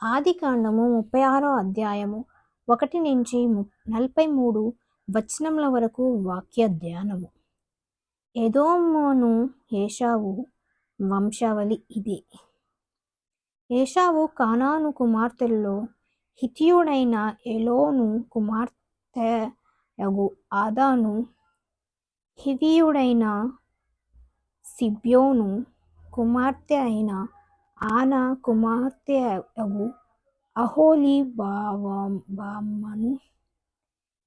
ఆదికాండము 36 అధ్యాయము 1 నుంచి 43 వచనముల వరకు వాక్య ధ్యానము. ఎదోమును ఏశావు వంశావళి ఇదే. ఏశావు కానాను కుమార్తెలలో హిత్తీయుడైన ఎలోను కుమార్తెయగు ఆదాను, హివ్వీయుడైన సిబ్యోను కుమార్తె అయిన ఆనా కుమార్తెయగు అహోలీబామాను,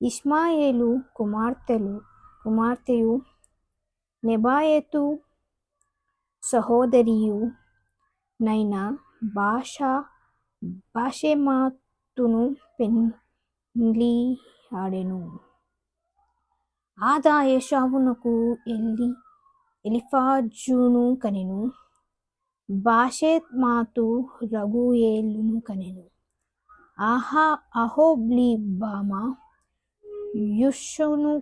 ఇష్మాయేలు కుమార్తెయు నెబాయోతు సహోదరియు నైన బాషెమాతును పెండ్లియాడెను. ఆదా ఏశావునకు ఎలీఫజును కనెను. బాషెమాతు రగూయేలును కనెను. అహోలీబామా యూషును,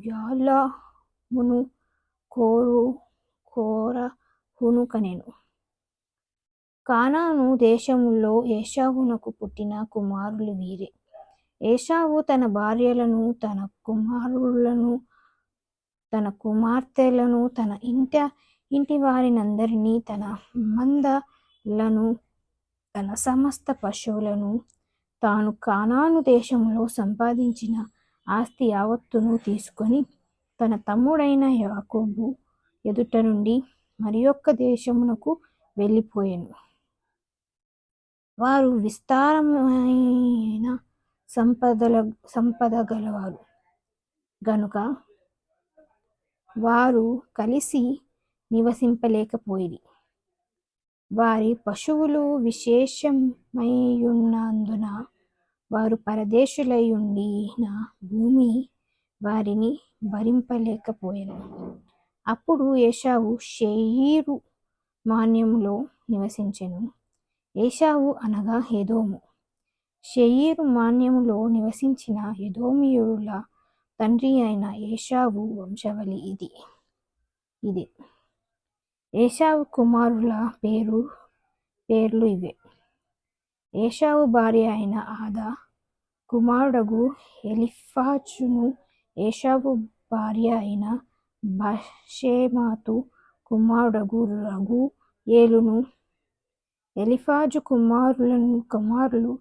యాలామును, కోరహును కనెను. కానాను దేశములో ఏశావునకు పుట్టిన కుమారులు వీరే. ఏశావు తన భార్యలను, తన కుమారులను, తన కుమార్తెలను, తన ఇంటివారినందరినీ, తన మందలను, తన సమస్త పశువులను, తాను కానాను దేశములో సంపాదించిన ఆస్తి యావత్తును తీసుకొని తన తమ్ముడైన యాకోబు ఎదుట నుండి మరియొక దేశమునకు వెళ్ళిపోయెను. వారు విస్తారమైన సంపద గలవారు గనుక వారు కలిసి నివసింపలేకపోయిరి. వారి పశువులు విశేషమైయున్నందున వారు పరదేశులయుండిన భూమి వారిని భరింపలేకపోయెను. అప్పుడు ఏశావు శేయీరు మాన్యములో నివసించెను. ఏశావు అనగా ఎదోము. శేయీరు మాన్యములో నివసించిన ఎదోమీయుల తండ్రి అయిన ఏశావు వంశావళి ఇదే. ఏశావు కుమారుల పేర్లు ఇవే. ఏశావు భార్య అయిన ఆదా కుమారుడగు ఎలీఫజును, ఏశావు భార్య అయిన బాషెమాతు కుమారుడగు రగూయేలును. ఎలీఫజు కుమారులు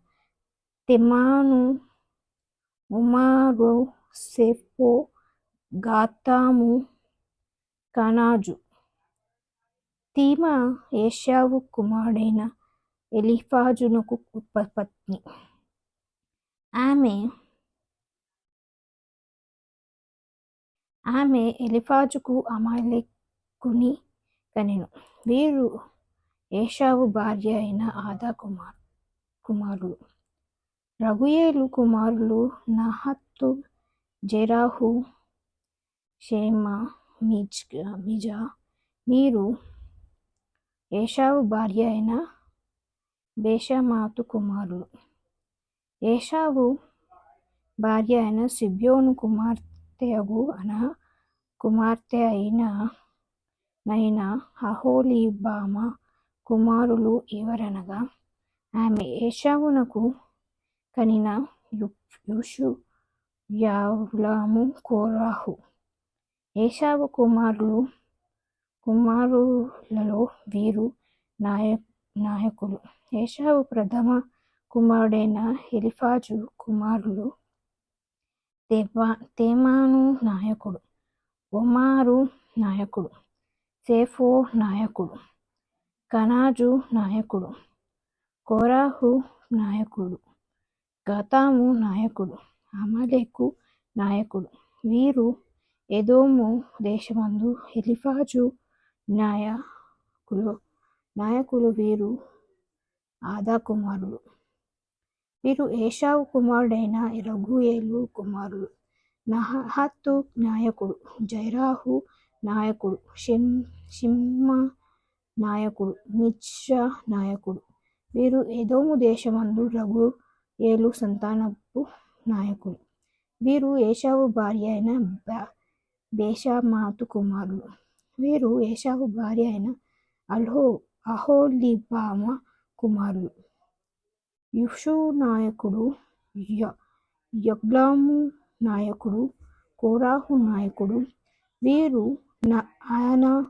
తెమాను, ఒమారు, సెఫో, గాతాము, కనజు. తీమా ఏశావు కుమారుడైన ఎలీఫజునకు ఉపపత్ని. ఆమె ఎలీఫజుకు అమాలేకుని కనెను. వీరు ఏశావు భార్య అయిన ఆదా కుమారులు. రగూయేలు కుమారులు నహతు, జెరహు, షేమా, మిజా. వీరు ఏశావు భార్య అయిన బేషెమాతు కుమారులు. ఏశావు భార్య అయిన సిబ్యోను కుమార్తెయగు ఆనా కుమార్తె అయిన అహోలీబామా కుమారులు ఎవరనగా, ఆమె ఏశావునకు కనిన యూషు, యాలాము, కోరహు. ఏశావు కుమారులలో వీరు నాయకులు. ఏశావు ప్రథమ కుమారుడైన ఎలీఫజు కుమారులు తెమాను నాయకుడు, ఒమారు నాయకుడు, సెఫో నాయకుడు, కనజు నాయకుడు, కోరహు నాయకుడు, గాతాము నాయకుడు, అమాలేకు నాయకుడు. వీరు ఎదోము దేశమందు ఎలీఫజు నాయకులు. వీరు ఆదా కుమారులు. వీరు ఏశావు కుమారుడైన రగూయేలు కుమారులు. నహతు నాయకుడు, జెరహు నాయకుడు, షిమ్మా నాయకుడు, మిజ్జా నాయకుడు. వీరు ఎదోము దేశమందు రగూయేలు సంతానపు నాయకులు. వీరు ఏశావు భార్య అయిన బేషెమాతు కుమారులు. వీరు ఏశావు భార్య అయిన అహోలీబామా కుమారులు. యుషు నాయకుడు, యగ్లాము నాయకుడు, కోరాహు నాయకుడు. వీరు ఆయన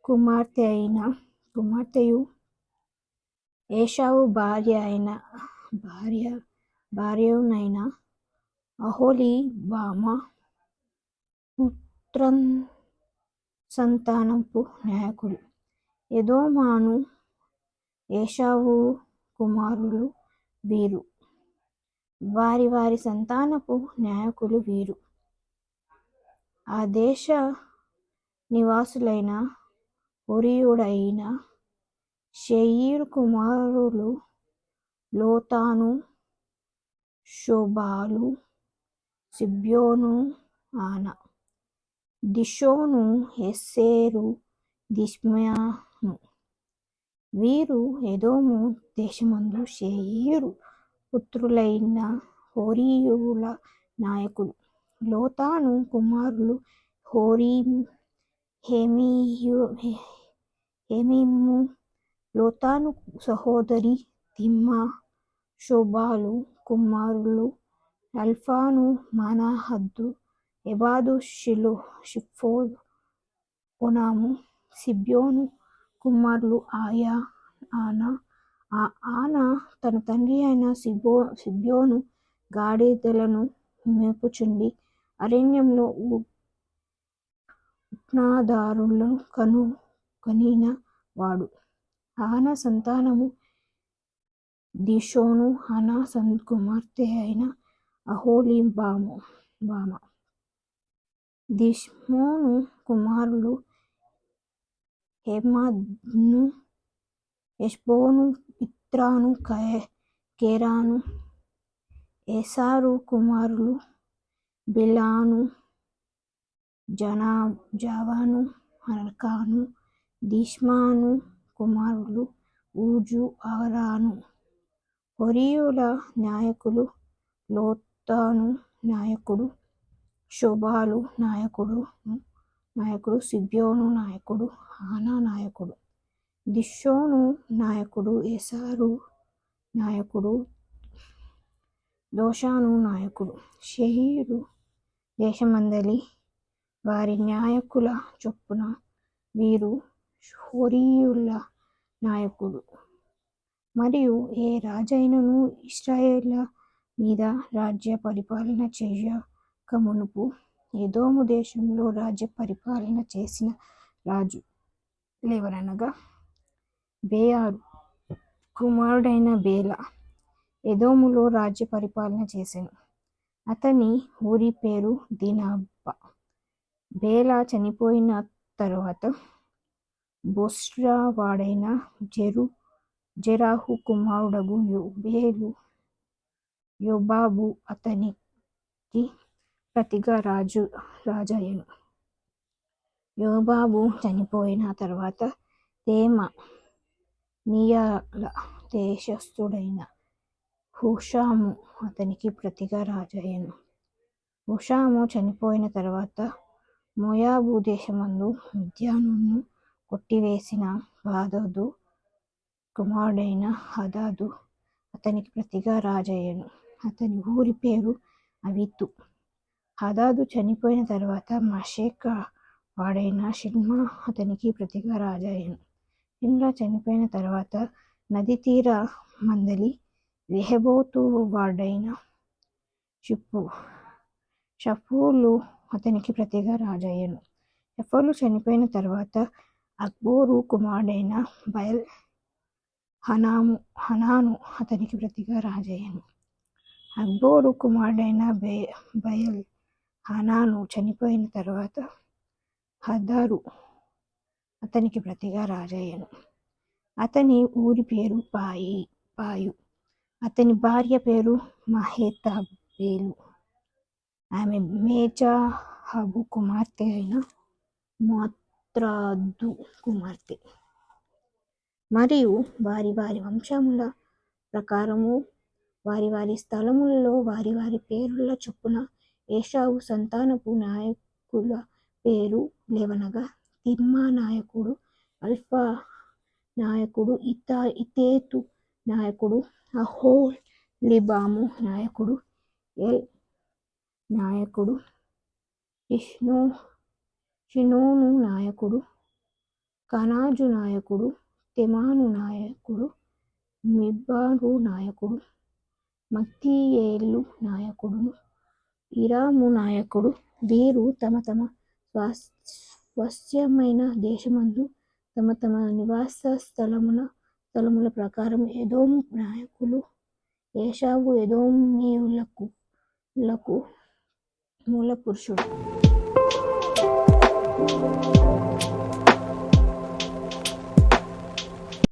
కుమార్తెయు ఏశావు భార్యయునైన అహోలీబామా సంతానపు నాయకులు. ఎదోమాను ఏశావు కుమారులు వీరు. వారి వారి సంతానపు నాయకులు వీరు. ఆ దేశ నివాసులైన హోరీయుడైన శేయీరు కుమారులు లోతాను, శోబాలు, సిబ్యోను, ఆనా, దిషోను, ఎస్సెరు, దిష్మాను. వీరు ఎదోము దేశమందు శేయీరు పుత్రులైన హోరీయుల నాయకులు. లోతాను కుమారులు హేమీము. లోతాను సహోదరి తిమ్మా. శోబాలు కుమారులు అల్ఫాను, మనాహద్దు, ఎబాదు, షిఫ్ఫోను, ఓనాము. సిబ్యోను కుమారులు ఆనా. ఆనా తన తండ్రి అయిన సిబ్యోను గాడిదలను మేపుచుండి అరణ్యంలో ఉప్నాదారులను కనిన వాడు. ఆనా సంతానము దిషోను. ఆనా కుమార్తె అయిన అహోలీబామా. దిష్మోను కుమారులు హేమద్ను, ఎష్బోను, ఇత్రాను, కెరాను. ఏసారు కుమారులు బిలాను, జావాను, అర్కాను. దిష్మాను కుమారులు ఊజు, అరాను. హోరీయుల నాయకులు లోతాను నాయకుడు, శోబాలు నాయకుడు, సిబ్యోను నాయకుడు, ఆనా నాయకుడు. దిషోను నాయకుడు, ఏసారు నాయకుడు, దోషాను నాయకుడు. శేయీరు దేశమందలి వారి నాయకుల చొప్పున వీరు హోరీయుల నాయకులు. మరియు ఏ రాజైనను ఇశ్రాయేలు మీద రాజ్య పరిపాలన చేయక మునుపు ఎదోము దేశంలో రాజ్య పరిపాలన చేసిన రాజు లెవరనగా బేయారు కుమారుడైన బేలా ఎదోములో రాజ్య పరిపాలన చేసెను. అతని ఊరి పేరు దీనాబా. బేలా చనిపోయిన తరువాత బొస్రా వాడైన జెరహు కుమారుడగు యోబాబు అతనికి ప్రతిగా రాజాయెను. యోబాబు చనిపోయిన తరువాత నీయాల దేశస్థుడైన హూషాము అతనికి ప్రతిగా రాజాయెను. హూషాము చనిపోయిన తరువాత మోయాబు దేశమందు మిద్యానును కొట్టివేసిన హదదు కుమారుడైన హదదు అతనికి ప్రతిగా రాజాయెను. అతని ఊరి పేరు అవితు. హదదు చనిపోయిన తరువాత మషేకా వాడైన షిమ్రా అతనికి ప్రతిగా రాజాయెను. షిమ్రా చనిపోయిన తరువాత నదీ తీర మందలి రెహోబోతు వాడైన షఫూలు అతనికి ప్రతిగా రాజాయెను. షఫూలు చనిపోయిన తరువాత అక్బోరు కుమారుడైన బయల్ హనాను అతనికి ప్రతిగా రాజాయెను. అక్బోరు కుమారుడైన బయల్ హనాను చనిపోయిన తరువాత హదరు అతనికి ప్రతిగా రాజాయెను. అతని ఊరి పేరు పాయు. అతని భార్య పేరు మహేతబేలు. ఆమె మేజాహబు కుమార్తె అయిన మాత్రాదు కుమార్తె. మరియు వారి వారి వంశముల ప్రకారము వారి వారి స్థలములలో వారి వారి పేరుల చొప్పున ఏశావు సంతానపు నాయకుల పేరు లేవనగా తిమ్మా నాయకుడు, అల్ఫా నాయకుడు, ఇతేతు నాయకుడు, లిబాము నాయకుడు, ఎల్ నాయకుడు, షినోను నాయకుడు, కనాజు నాయకుడు, తెమాను నాయకుడు, మిబ్బారు నాయకుడు, మగ్దీయేలు నాయకుడు, ఇరాము నాయకుడు. వీరు తమ తమ స్వాస్థ్యమైన దేశమందు తమ తమ నివాస స్థలముల ప్రకారం ఎదోము నాయకులు. ఏశావు ఎదోమీయులకు మూల పురుషుడు.